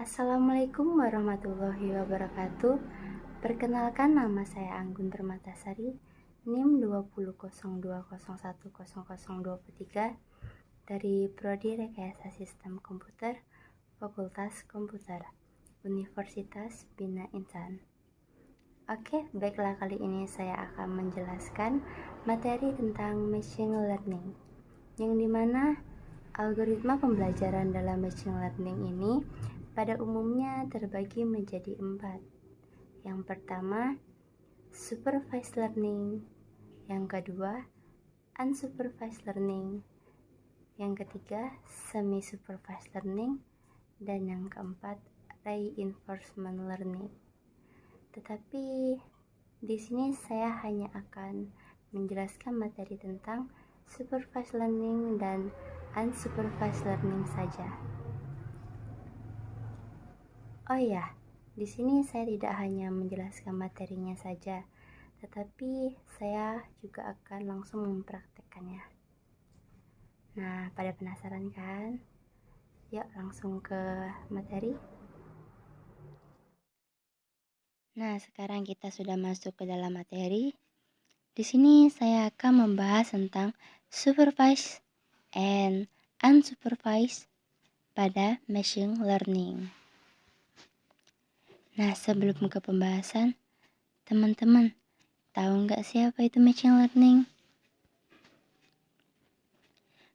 Assalamualaikum warahmatullahi wabarakatuh. Perkenalkan, nama saya Anggun Permatasari, NIM 2002010023 dari Prodi Rekayasa Sistem Komputer, Fakultas Komputer, Universitas Bina Insan. Oke, baiklah, kali ini saya akan menjelaskan materi tentang machine learning, yang dimana algoritma pembelajaran dalam machine learning ini pada umumnya terbagi menjadi 4. Yang pertama, supervised learning. Yang kedua, unsupervised learning. Yang ketiga, semi-supervised learning. Dan yang keempat, reinforcement learning. Tetapi di sini saya hanya akan menjelaskan materi tentang supervised learning dan unsupervised learning saja. Oh ya, di sini saya tidak hanya menjelaskan materinya saja, tetapi saya juga akan langsung mempraktekkannya. Nah, pada penasaran kan? Yuk langsung ke materi. Nah, sekarang kita sudah masuk ke dalam materi. Di sini saya akan membahas tentang supervised and unsupervised pada machine learning. Nah, sebelum ke pembahasan, teman-teman tahu nggak sih apa itu machine learning?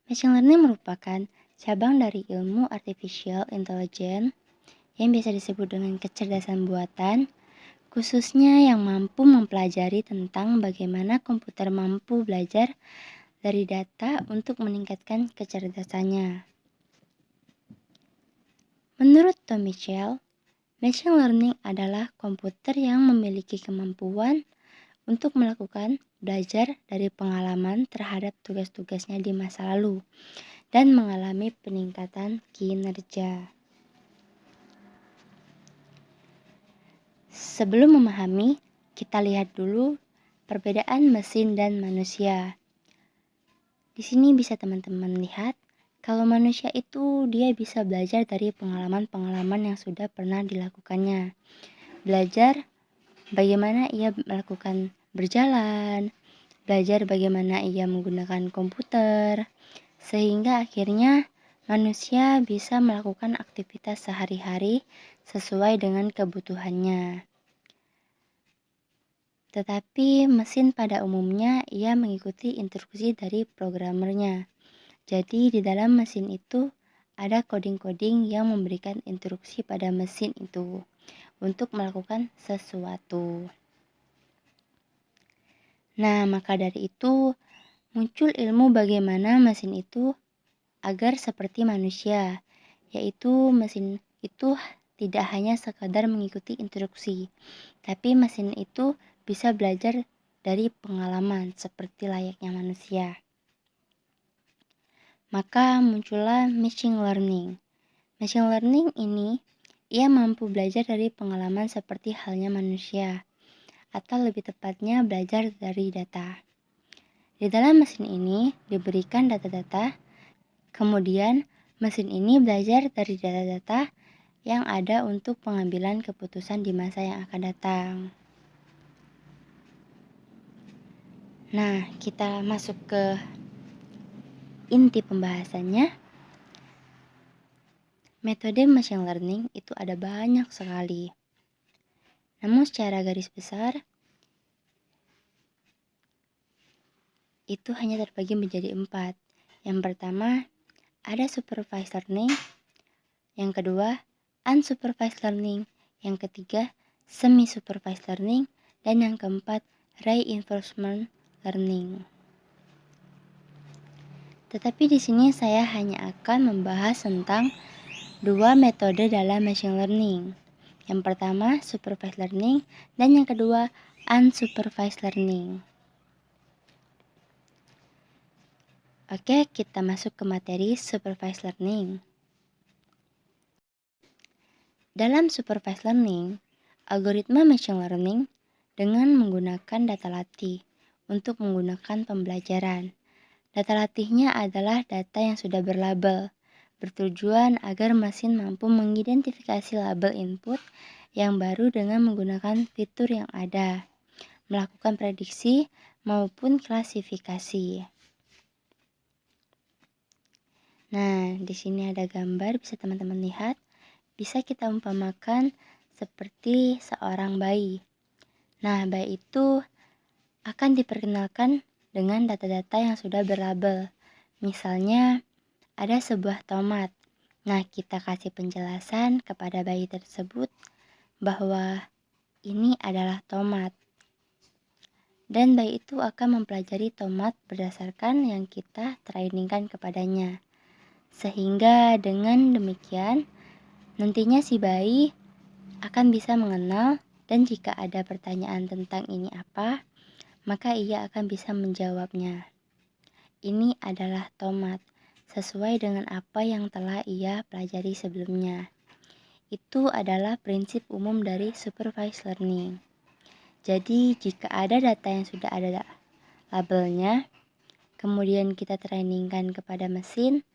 Machine learning merupakan cabang dari ilmu artificial intelligence yang biasa disebut dengan kecerdasan buatan, khususnya yang mampu mempelajari tentang bagaimana komputer mampu belajar dari data untuk meningkatkan kecerdasannya. Menurut Tom Mitchell, machine learning adalah komputer yang memiliki kemampuan untuk melakukan belajar dari pengalaman terhadap tugas-tugasnya di masa lalu dan mengalami peningkatan kinerja. Sebelum memahami, kita lihat dulu perbedaan mesin dan manusia. Di sini bisa teman-teman lihat, kalau manusia itu dia bisa belajar dari pengalaman-pengalaman yang sudah pernah dilakukannya. Belajar bagaimana ia melakukan berjalan, belajar bagaimana ia menggunakan komputer, sehingga akhirnya manusia bisa melakukan aktivitas sehari-hari sesuai dengan kebutuhannya. Tetapi mesin pada umumnya ia mengikuti instruksi dari programmernya. Jadi di dalam mesin itu ada coding-coding yang memberikan instruksi pada mesin itu untuk melakukan sesuatu. Nah, maka dari itu muncul ilmu bagaimana mesin itu agar seperti manusia, yaitu mesin itu tidak hanya sekadar mengikuti instruksi, tapi mesin itu bisa belajar dari pengalaman seperti layaknya manusia. Maka muncullah machine learning. Machine learning ini ia mampu belajar dari pengalaman seperti halnya manusia, atau lebih tepatnya belajar dari data. Di dalam mesin ini diberikan data-data, kemudian mesin ini belajar dari data-data yang ada untuk pengambilan keputusan di masa yang akan datang. Nah, kita masuk ke inti pembahasannya. Metode machine learning itu ada banyak sekali. Namun secara garis besar, itu hanya terbagi menjadi 4. Yang pertama, ada supervised learning. Yang kedua, unsupervised learning. Yang ketiga, semi-supervised learning. Dan yang keempat, reinforcement learning. Tetapi di sini saya hanya akan membahas tentang 2 metode dalam machine learning. Yang pertama, supervised learning, dan yang kedua, unsupervised learning. Oke, kita masuk ke materi supervised learning. Dalam supervised learning, algoritma machine learning dengan menggunakan data latih untuk menggunakan pembelajaran. Data latihnya adalah data yang sudah berlabel, bertujuan agar mesin mampu mengidentifikasi label input yang baru dengan menggunakan fitur yang ada, melakukan prediksi maupun klasifikasi. Nah, di sini ada gambar, bisa teman-teman lihat. Bisa kita umpamakan seperti seorang bayi. Nah, bayi itu akan diperkenalkan dengan data-data yang sudah berlabel. Misalnya, ada sebuah tomat. Nah, kita kasih penjelasan kepada bayi tersebut bahwa ini adalah tomat. Dan bayi itu akan mempelajari tomat berdasarkan yang kita trainingkan kepadanya. Sehingga dengan demikian, nantinya si bayi akan bisa mengenal, dan jika ada pertanyaan tentang ini apa, maka ia akan bisa menjawabnya. Ini adalah tomat, sesuai dengan apa yang telah ia pelajari sebelumnya. Itu adalah prinsip umum dari supervised learning. Jadi, jika ada data yang sudah ada labelnya, kemudian kita trainingkan kepada mesin,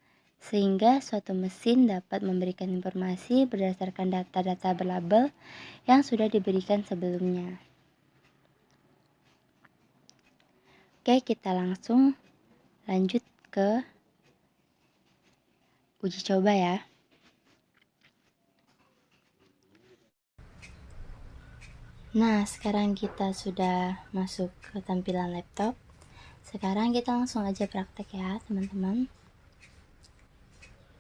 sehingga suatu mesin dapat memberikan informasi berdasarkan data-data berlabel yang sudah diberikan sebelumnya. Oke, kita langsung lanjut ke uji coba ya. Nah, sekarang kita sudah masuk ke tampilan laptop. Sekarang kita langsung aja praktek ya, teman-teman.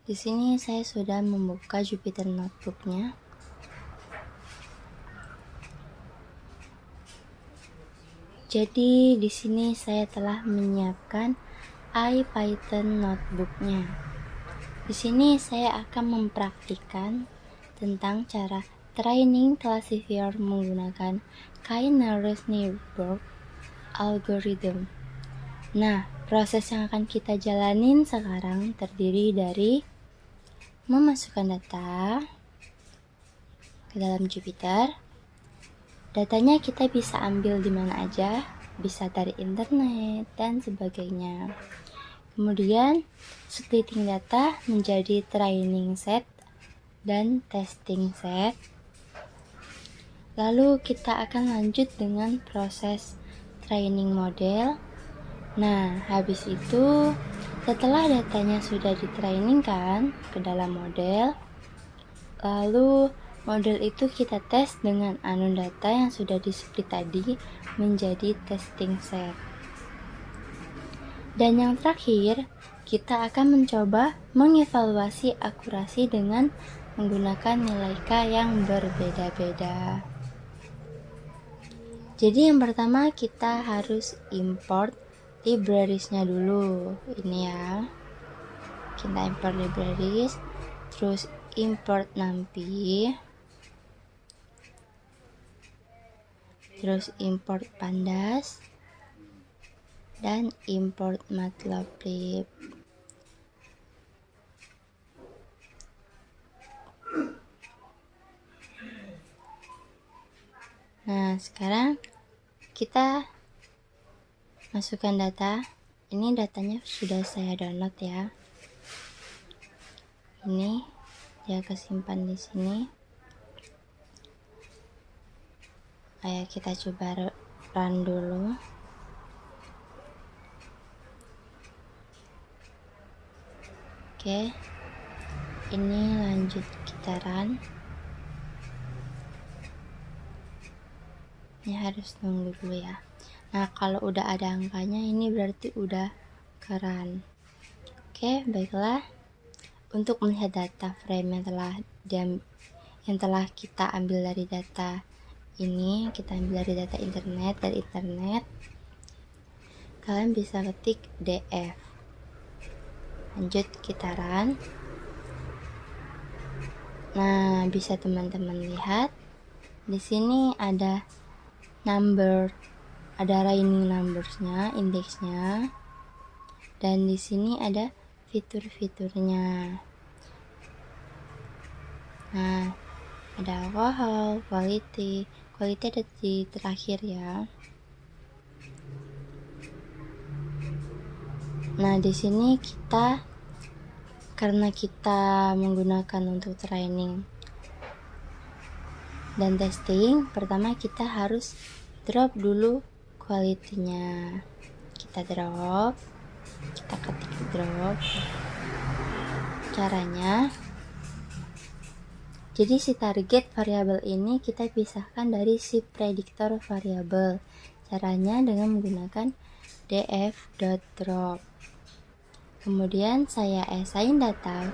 Di sini saya sudah membuka Jupyter Notebook-nya. Jadi di sini saya telah menyiapkan IPython Notebook-nya. Di sini saya akan mempraktikkan tentang cara training classifier menggunakan Kine-Nairsnibur algorithm. Nah, proses yang akan kita jalanin sekarang terdiri dari memasukkan data ke dalam Jupyter. Datanya kita bisa ambil di mana aja, bisa dari internet dan sebagainya. Kemudian, splitting data menjadi training set dan testing set. Lalu kita akan lanjut dengan proses training model. Nah, habis itu setelah datanya sudah ditrainingkan ke dalam model, lalu model itu kita tes dengan anon data yang sudah di-split tadi menjadi testing set. Dan yang terakhir, kita akan mencoba mengevaluasi akurasi dengan menggunakan nilai K yang berbeda-beda. Jadi yang pertama kita harus import libraries-nya dulu. Ini ya. Kita import libraries, terus import NumPy, terus import Pandas, dan import Matplotlib. Nah, sekarang kita masukkan data. Ini datanya sudah saya download ya. Ini dia kesimpan di sini. Ayo kita coba run dulu. Oke. Ini lanjut kita run. Ini harus nunggu dulu ya. Nah, kalau udah ada angkanya ini berarti udah keren. Oke, baiklah. Untuk melihat data frame yang telah kita ambil dari data ini, kita ambil dari data internet, kalian bisa ketik df. Lanjut kita run. Nah, bisa teman-teman lihat di sini ada number, ada training numbersnya, indeksnya, dan di sini ada fitur-fiturnya. Nah, ada alcohol, quality ada di terakhir ya. Nah, di sini kita karena kita menggunakan untuk training dan testing, pertama kita harus drop dulu quality-nya. Kita drop, kita ketik drop. Caranya, jadi si target variabel ini kita pisahkan dari si prediktor variabel. Caranya dengan menggunakan df.drop. Kemudian saya assign data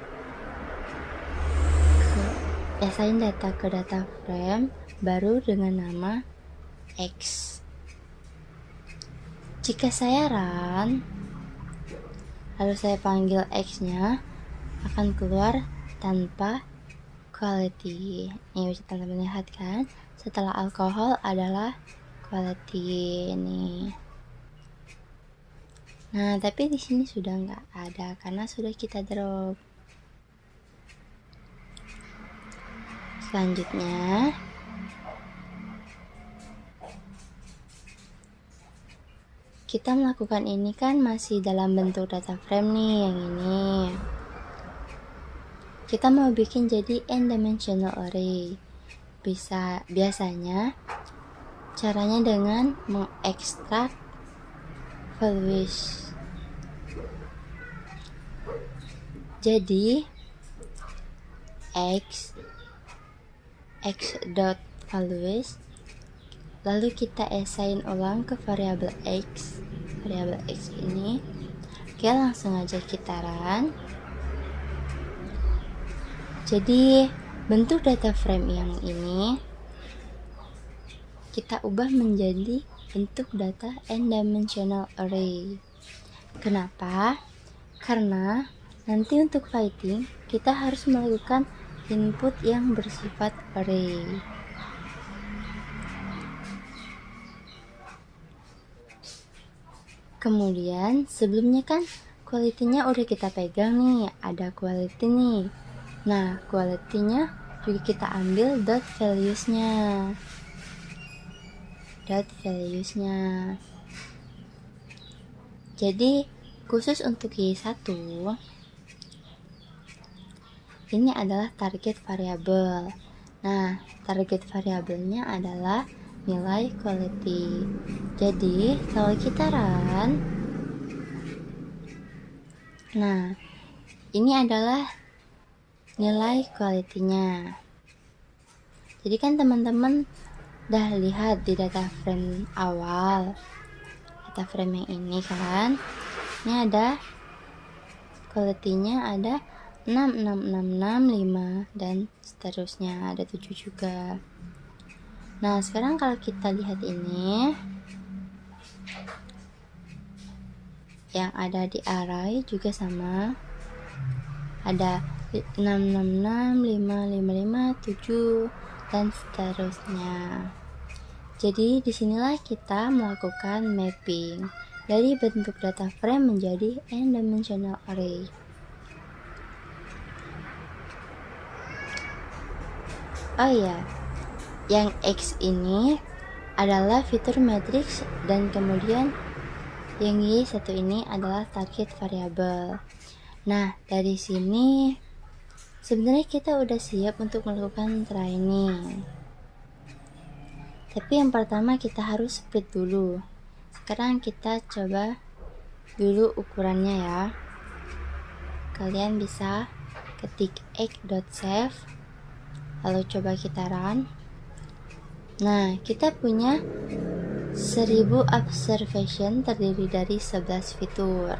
ke data frame baru dengan nama X. Jika saya run, lalu saya panggil X-nya, akan keluar tanpa quality. Ini bisa teman-teman lihat kan, setelah alkohol adalah quality ini. Nah, tapi di sini sudah nggak ada karena sudah kita drop. Selanjutnya, kita melakukan ini kan masih dalam bentuk data frame nih, yang ini. Kita mau bikin jadi n-dimensional array. Biasanya caranya dengan mengekstrak values. Jadi x dot values, lalu kita assign ulang ke variabel x ini. Oke, langsung aja kita run. Jadi bentuk data frame yang ini kita ubah menjadi bentuk data n-dimensional array. Kenapa? Karena nanti untuk fighting kita harus melakukan input yang bersifat array. Kemudian sebelumnya kan quality-nya udah kita pegang nih, ada quality nih. Nah, quality-nya juga kita ambil dot values-nya. Jadi khusus untuk Y1 ini adalah target variabel. Nah, target variabelnya adalah nilai quality. Jadi kalau kita run, nah ini adalah nilai quality-nya. Jadi kan teman-teman udah lihat di data frame awal, data frame yang ini kan, ini ada quality-nya ada 6, 6, 6, 6, 5 dan seterusnya, ada 7 juga. Nah, sekarang kalau kita lihat ini, yang ada di array juga sama, ada 6, 6, 6, 5, 5, 5, 7 dan seterusnya. Jadi disinilah kita melakukan mapping dari bentuk data frame menjadi n-dimensional array. Oh iya, yang X ini adalah fitur matrix dan kemudian yang Y1 ini adalah target variabel. Nah, dari sini sebenarnya kita udah siap untuk melakukan training. Tapi yang pertama kita harus split dulu. Sekarang kita coba dulu ukurannya ya. Kalian bisa ketik x.save, lalu coba kita run. Nah, kita punya 1000 observation terdiri dari 11 fitur.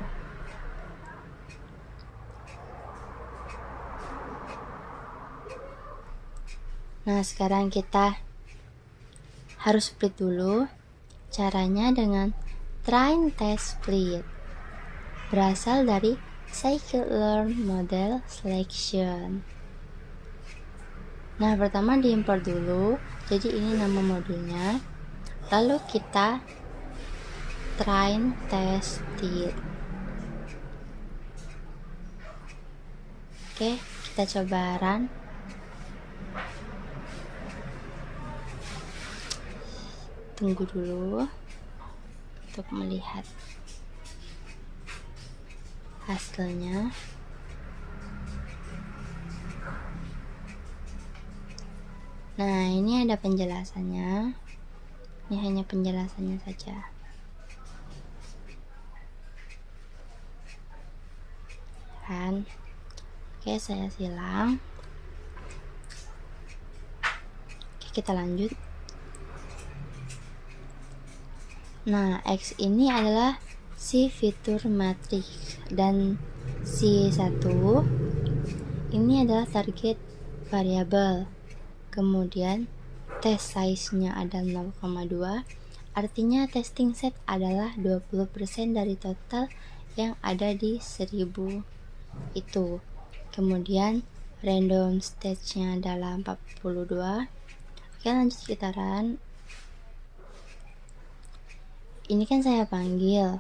Nah, sekarang kita harus split dulu. Caranya dengan train test split. Berasal dari scikit-learn model selection. Nah, pertama diimport dulu. Jadi ini nama modulnya. Lalu kita train test split. Oke, kita coba run. Tunggu dulu untuk melihat hasilnya. Nah, ini ada penjelasannya. Ini hanya penjelasannya saja. Kan? Oke, saya silang. Oke, kita lanjut. Nah, X ini adalah si fitur matriks dan si 1 ini adalah target variabel. Kemudian test size-nya ada 0,2, artinya testing set adalah 20% dari total yang ada di 1000 itu. Kemudian random stage-nya adalah 42. Oke, lanjut kita run. Ini kan saya panggil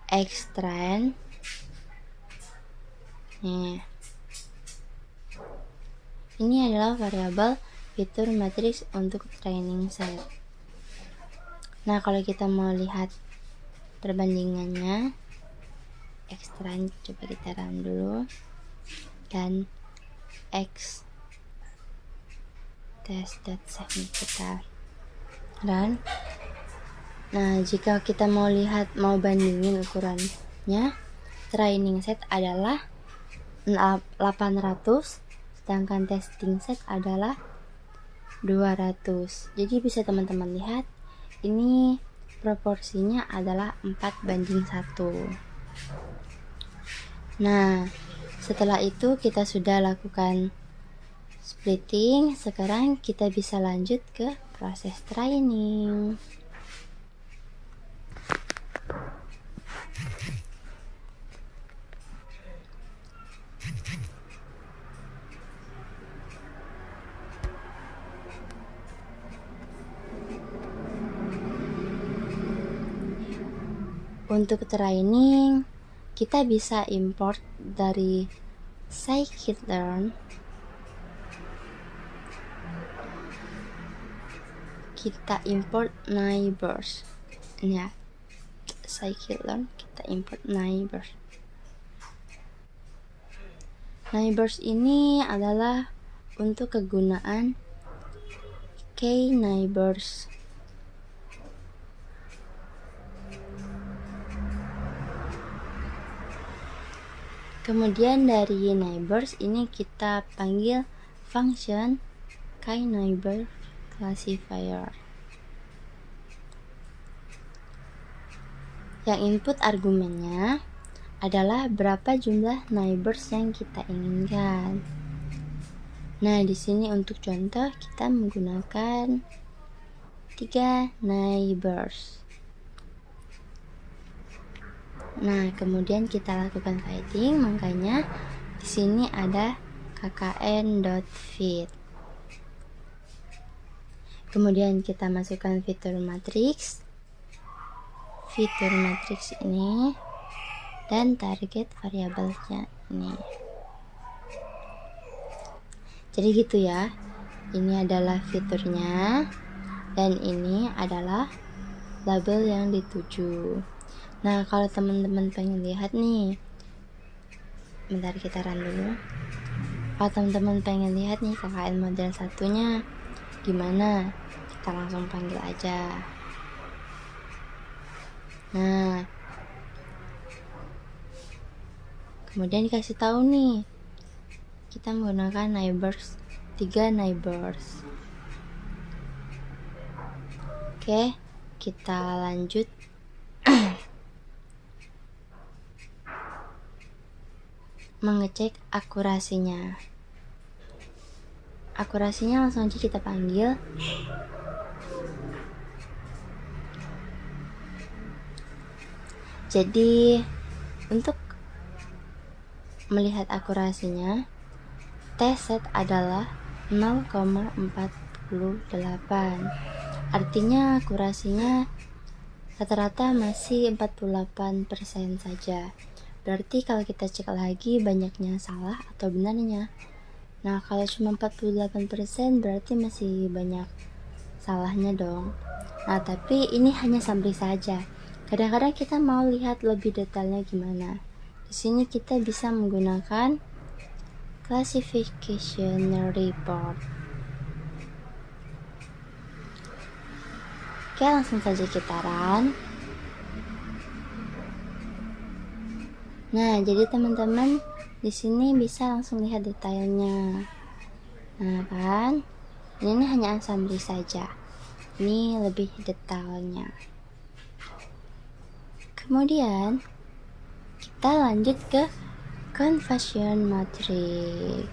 xtrain. Nih. Ini adalah variabel fitur matriks untuk training set. Nah, kalau kita mau lihat perbandingannya, xtrain coba kita run dulu, dan x test.set kita run. Nah, jika kita mau bandingin ukurannya, training set adalah 800, sedangkan testing set adalah 200. Jadi bisa teman-teman lihat, ini proporsinya adalah 4:1. Nah, setelah itu kita sudah lakukan splitting. Sekarang kita bisa lanjut ke proses training. Untuk training, kita bisa import dari scikit-learn. Kita import neighbors. Ya, scikit-learn kita import neighbors. Neighbors ini adalah untuk kegunaan k-neighbors. Kemudian dari neighbors ini kita panggil function k-neighbor classifier. Yang input argumennya adalah berapa jumlah neighbors yang kita inginkan. Nah, di sini untuk contoh kita menggunakan 3 neighbors. Nah, kemudian kita lakukan fighting, makanya di sini ada kkn.fit. Kemudian kita masukkan fitur matriks ini dan target variabelnya ini. Jadi gitu ya. Ini adalah fiturnya dan ini adalah label yang dituju. Nah, kalau teman-teman pengen lihat nih, bentar kita run dulu. Kalau teman-teman pengen lihat nih KKN model satunya gimana, kita langsung panggil aja. Nah, kemudian dikasih tahu nih, kita menggunakan neighbors, 3 neighbors. Oke, kita lanjut. Mengecek akurasinya. Akurasinya langsung aja kita panggil. Jadi untuk melihat akurasinya, test set adalah 0,48. Artinya akurasinya rata-rata masih 48% saja. Berarti kalau kita cek lagi banyaknya salah atau benarnya. Nah, kalau cuma 48% berarti masih banyak salahnya dong. Nah, tapi ini hanya summary saja. Kadang-kadang kita mau lihat lebih detailnya gimana. Di sini kita bisa menggunakan classification report. Oke, langsung saja kita run. Nah, jadi teman-teman di sini bisa langsung lihat detailnya. Nah kan, ini hanya assembly saja. Ini lebih detailnya. Kemudian kita lanjut ke conversion matrix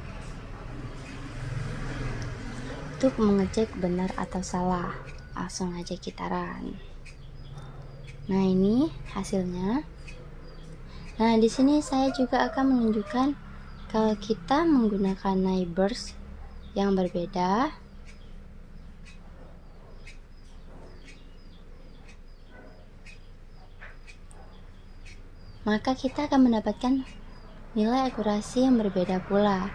untuk mengecek benar atau salah. Langsung aja kita run. Nah, ini hasilnya. Nah, di sini saya juga akan menunjukkan kalau kita menggunakan neighbors yang berbeda, maka kita akan mendapatkan nilai akurasi yang berbeda pula.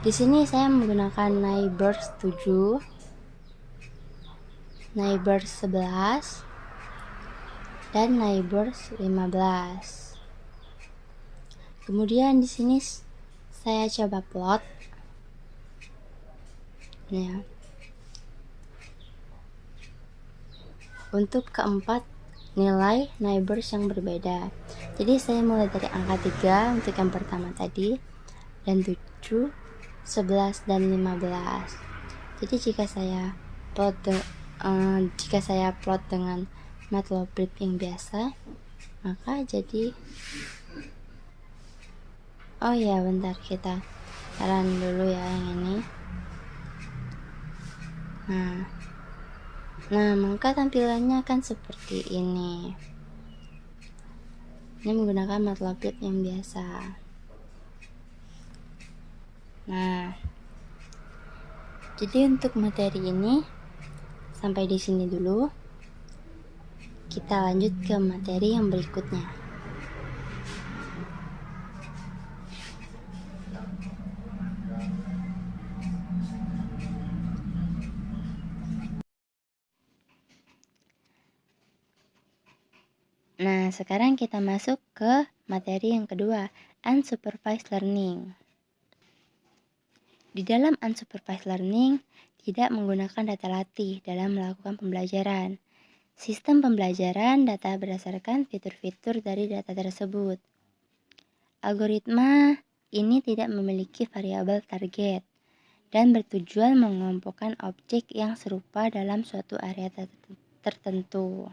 Di sini saya menggunakan neighbors 7, neighbors 11, dan neighbors 15. Kemudian di sini saya coba plot. Ya. Untuk keempat nilai neighbors yang berbeda. Jadi saya mulai dari angka 3 untuk yang pertama tadi, dan 7, 11, dan 15. Jadi jika saya plot dengan matplotlib yang biasa, maka jadi bentar, kita run dulu ya yang ini. Nah, maka tampilannya akan seperti ini. Ini menggunakan matplotlib yang biasa. Nah, jadi untuk materi ini sampai di sini dulu. Kita lanjut ke materi yang berikutnya. Nah, sekarang kita masuk ke materi yang kedua, unsupervised learning. Di dalam unsupervised learning, tidak menggunakan data latih dalam melakukan pembelajaran. Sistem pembelajaran data berdasarkan fitur-fitur dari data tersebut. Algoritma ini tidak memiliki variabel target dan bertujuan mengelompokkan objek yang serupa dalam suatu area tertentu.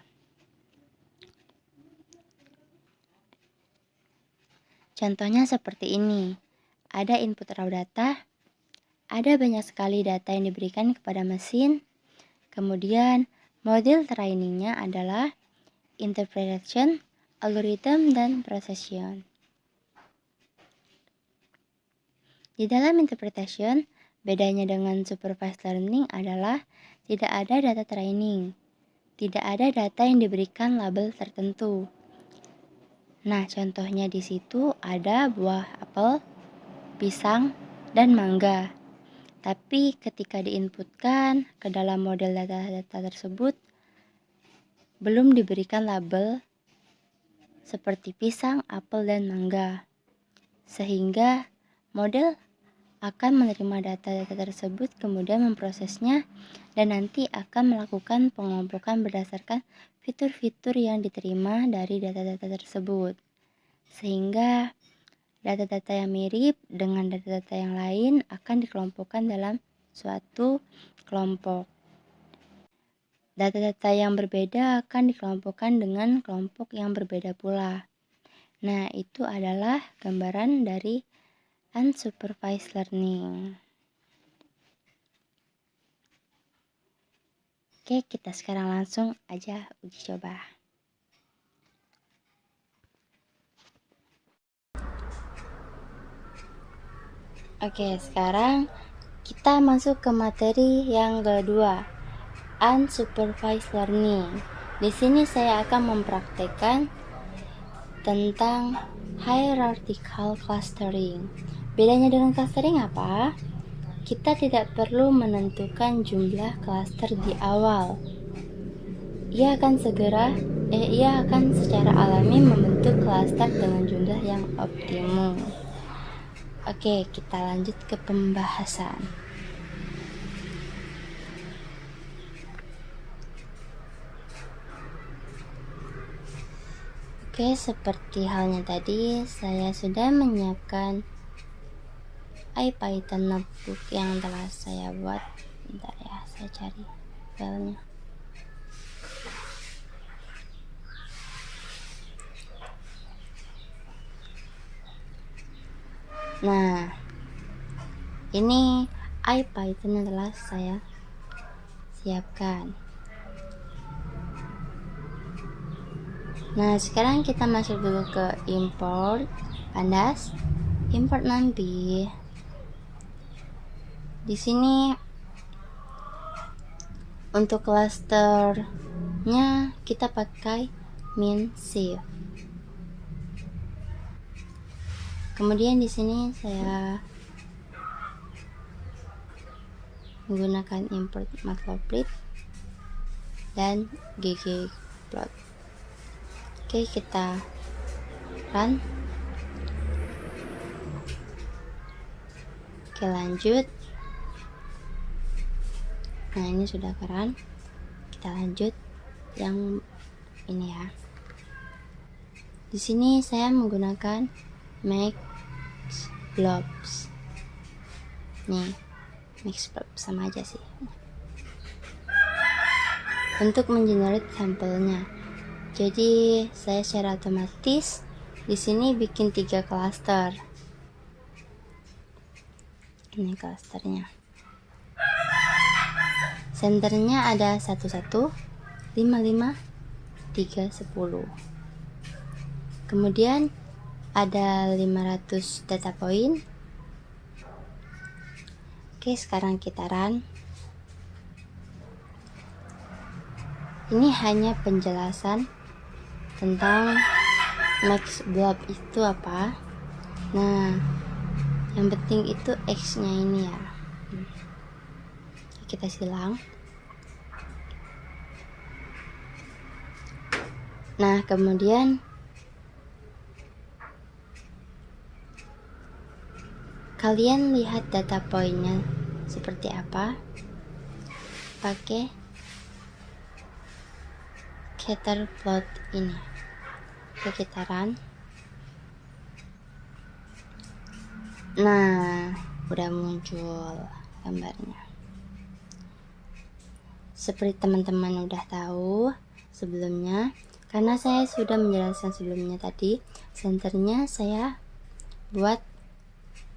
Contohnya seperti ini. Ada input raw data, ada banyak sekali data yang diberikan kepada mesin, kemudian model trainingnya adalah interpretation, algorithm, dan procession. Di dalam interpretation, bedanya dengan supervised learning adalah tidak ada data training, tidak ada data yang diberikan label tertentu. Nah, contohnya di situ ada buah apel, pisang, dan mangga. Tapi ketika diinputkan ke dalam model data-data tersebut, belum diberikan label seperti pisang, apel, dan mangga. Sehingga model akan menerima data-data tersebut, kemudian memprosesnya, dan nanti akan melakukan pengelompokan berdasarkan fitur-fitur yang diterima dari data-data tersebut. Sehingga data-data yang mirip dengan data-data yang lain akan dikelompokkan dalam suatu kelompok. Data-data yang berbeda akan dikelompokkan dengan kelompok yang berbeda pula. Nah, itu adalah gambaran dari unsupervised learning. Oke, kita sekarang langsung aja uji coba. Oke, sekarang kita masuk ke materi yang kedua, unsupervised learning. Di sini saya akan mempraktekkan tentang hierarchical clustering. Bedanya dengan clustering apa? Kita tidak perlu menentukan jumlah klaster di awal. Ia akan secara alami membentuk klaster dengan jumlah yang optimum. Oke, kita lanjut ke pembahasan. Oke, seperti halnya tadi, saya sudah menyiapkan IPython notebook yang telah saya buat. Bentar ya, saya cari filenya. Nah, ini IPython yang telah saya siapkan. Nah, sekarang kita masuk dulu ke import pandas, import nanti. Di sini untuk klasternya kita pakai min-shift. Kemudian di sini saya menggunakan import matplotlib dan ggplot. Oke, kita run. Oke, lanjut. Nah, ini sudah keren. Kita lanjut yang ini ya. Di sini saya menggunakan max blobs. Nih, max blob sama aja sih. Untuk mengenerate sampelnya. Jadi, saya secara otomatis di sini bikin 3 klaster. Ini klasternya. Senternya ada 11, 55, 3, 10. Kemudian ada 500 data point. Oke, sekarang kita run. Ini hanya penjelasan tentang max blob itu apa. Nah, yang penting itu X-nya ini ya. Kita silang. Nah, kemudian kalian lihat data poinnya seperti apa pakai scatter plot ini. Oke, kita run. Nah, udah muncul gambarnya. Seperti teman-teman udah tahu sebelumnya, karena saya sudah menjelaskan sebelumnya tadi, senternya saya buat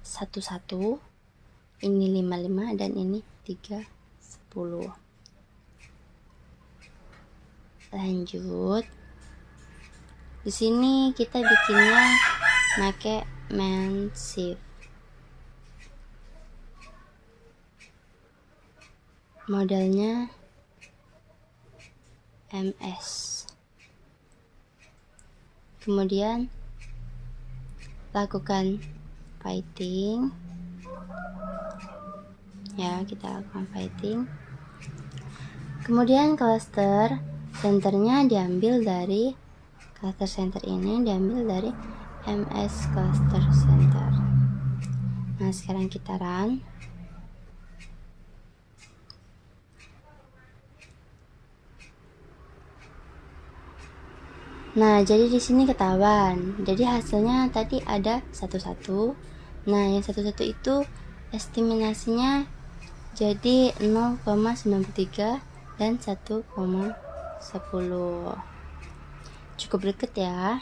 11, ini 55 dan ini 3, 10. Lanjut. Di sini kita bikinnya pakai min-shift. Modelnya MS. Kemudian lakukan fighting. Ya, kita lakukan fighting. Kemudian cluster centernya diambil dari cluster center ini, diambil dari MS cluster center. Nah, sekarang kita run. Nah, jadi di sini ketahuan. Jadi hasilnya tadi ada 11. Nah, yang 11 itu estimasinya jadi 0,93 dan 1,10. Cukup deket ya.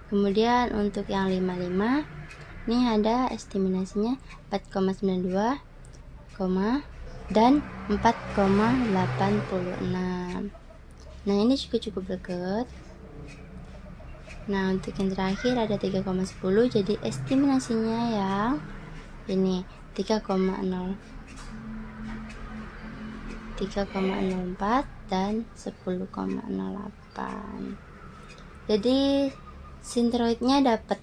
Kemudian untuk yang 55 ini ada estimasinya 4,92, dan 4,86. Nah, ini juga cukup dekat. Nah, untuk yang terakhir ada 3,10, jadi estimasinya yang ini 3,04 dan 10,08. Jadi centroidnya dapat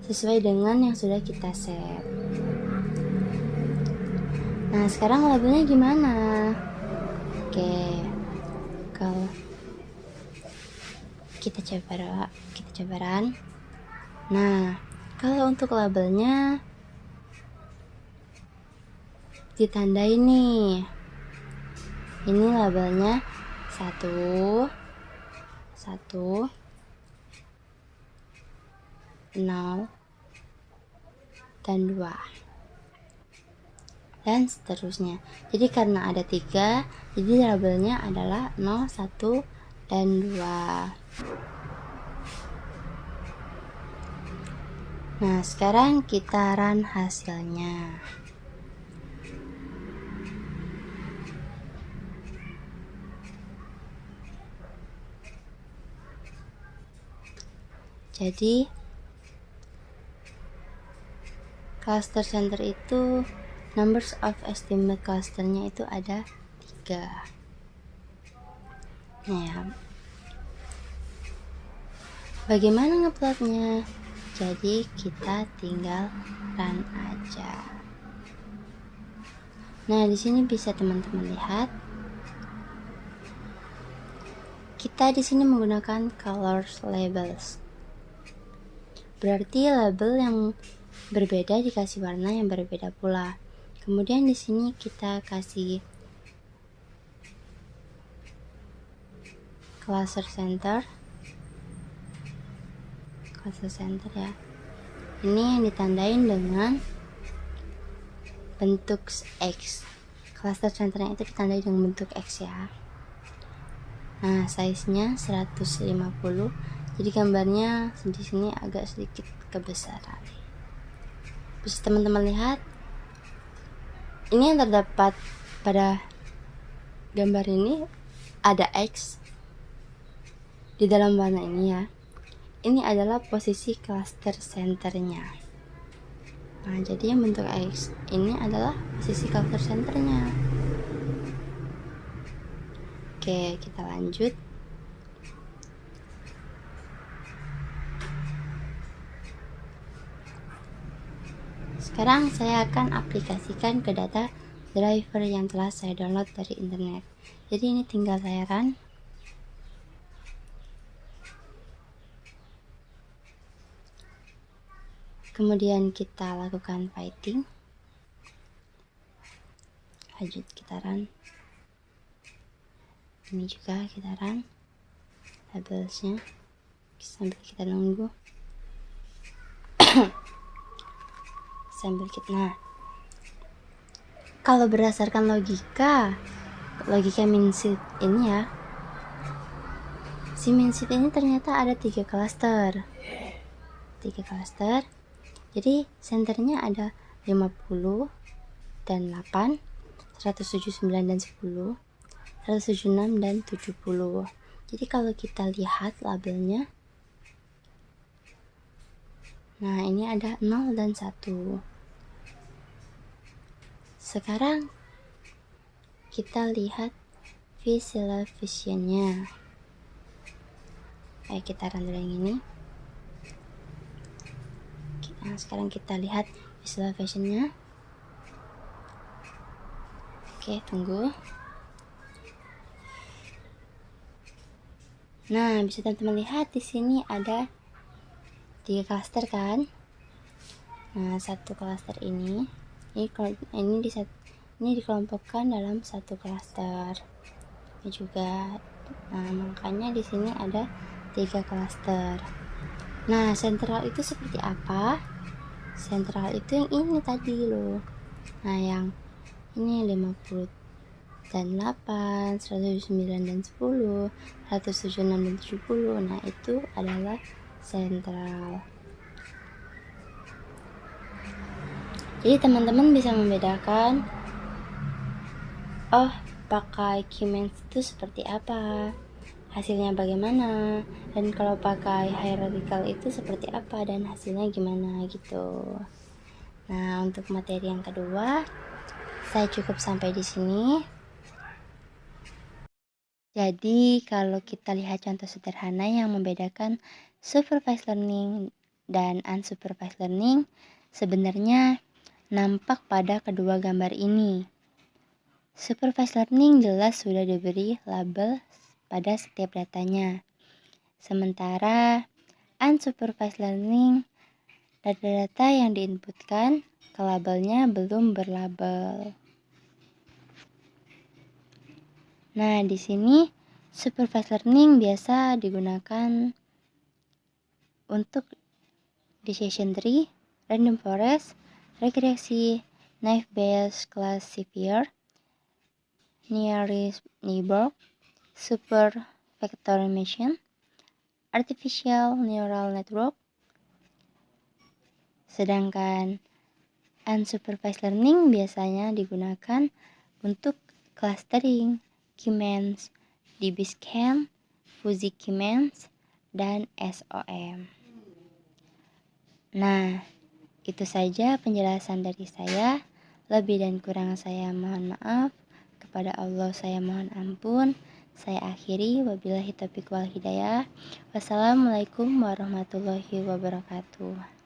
sesuai dengan yang sudah kita set. Nah, sekarang labelnya gimana? Oke, kalau kita coba run. Nah, kalau untuk labelnya ditandai nih. Ini labelnya 1, 1, 0, dan 2, dan seterusnya. Jadi karena ada 3, jadi labelnya adalah 0, 1, dan 2. Nah, sekarang kita run hasilnya. Jadi cluster center itu numbers of estimate clusternya itu ada 3. Nah ya, bagaimana ngeplotnya? Jadi kita tinggal run aja. Nah, di sini bisa teman-teman lihat. Kita di sini menggunakan colors labels. Berarti label yang berbeda dikasih warna yang berbeda pula. Kemudian di sini kita kasih cluster center ya. Ini yang ditandain dengan bentuk X. Cluster centernya itu ditandai dengan bentuk X ya. Nah, size-nya 150. Jadi gambarnya di sini agak sedikit kebesaran. Bisa teman-teman lihat. Ini yang terdapat pada gambar ini ada X di dalam warna ini ya. Ini adalah posisi cluster centernya. Nah, jadi yang bentuk X ini adalah posisi cluster centernya. Oke, kita lanjut. Sekarang saya akan aplikasikan ke data driver yang telah saya download dari internet. Jadi ini tinggal saya run. Kemudian kita lakukan fighting. Lanjut kita run. Ini juga kita run labelsnya sambil kita nunggu. Nah, kalau berdasarkan logika Minsheet ini ya, si Minsheet ini ternyata ada 3 cluster. Jadi senternya ada 50 dan 8, 179 dan 10, 176 dan 70. Jadi kalau kita lihat labelnya, nah ini ada 0 dan 1. Sekarang kita lihat visualizationnya. Ayo kita run dulu yang ini. Nah, sekarang kita lihat visualizationnya. Oke, tunggu. Nah, bisa teman-teman lihat di sini ada 3 cluster kan. Nah, satu cluster ini dikelompokkan dalam satu cluster. Ini juga. Nah, makanya di sini ada 3 cluster. Nah, sentral itu seperti apa? Sentral itu yang ini tadi loh. Nah, yang ini 50 dan 8, 109 dan 10, 176 dan 70. Nah, itu adalah sentral. Jadi teman-teman bisa membedakan, oh pakai Keymeans itu seperti apa, hasilnya bagaimana, dan kalau pakai hierarchical itu seperti apa dan hasilnya gimana gitu. Nah, untuk materi yang kedua saya cukup sampai di sini. Jadi kalau kita lihat contoh sederhana yang membedakan supervised learning dan unsupervised learning, sebenarnya nampak pada kedua gambar ini. Supervised learning jelas sudah diberi label pada setiap datanya. Sementara unsupervised learning, data-data yang diinputkan ke labelnya belum berlabel. Nah, di sini Supervised learning biasa digunakan untuk decision tree, random forest, regresi, naive Bayes classifier, nearest neighbor, super vector machine, artificial neural network. Sedangkan unsupervised learning biasanya digunakan untuk clustering, K-means, DB-scan, fuzzy K-means, dan SOM. Nah, itu saja penjelasan dari saya. Lebih dan kurang saya mohon maaf. Kepada Allah saya mohon ampun. Saya akhiri, wabillahi taufiq wal hidayah. Wassalamualaikum warahmatullahi wabarakatuh.